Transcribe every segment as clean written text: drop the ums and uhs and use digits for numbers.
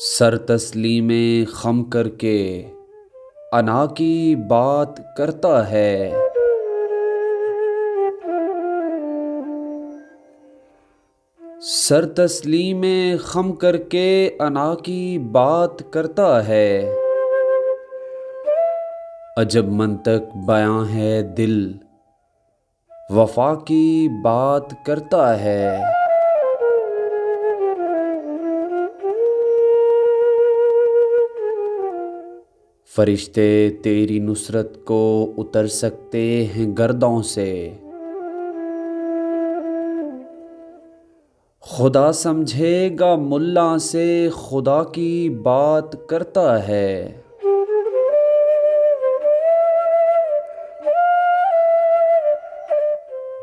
Sir तस्लीमें खम करके अना की बात करता है। सर तस्लीमें खम करके अना की बात करता है। अजब मंतक बयां है दिल वफा की बात करता है। फरिश्ते तेरी नुसरत को उतर सकते हैं गर्दों से। खुदा समझेगा मुल्ला से खुदा की बात करता है।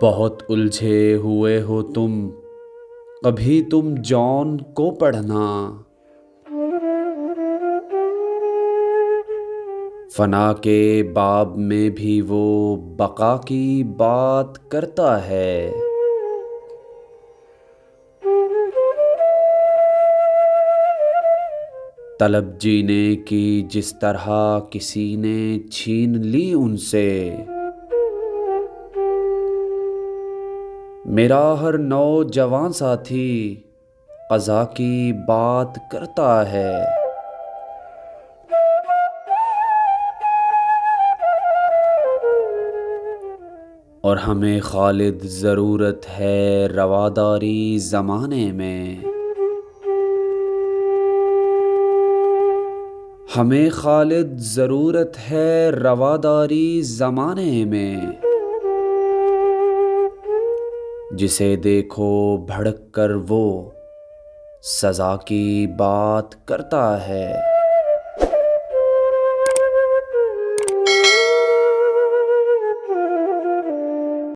बहुत उलझे हुए हो तुम, कभी तुम जॉन को पढ़ना। फना के बाब में भी वो बका की बात करता है। तलब जीने की जिस तरह किसी ने छीन ली उनसे, मेरा हर नौजवान साथी क़ज़ा की बात करता है। और हमें खालिद ज़रूरत है रवादारी ज़माने में। हमें खालिद ज़रूरत है रवादारी ज़माने में। जिसे देखो भड़क कर वो सज़ा की बात करता है।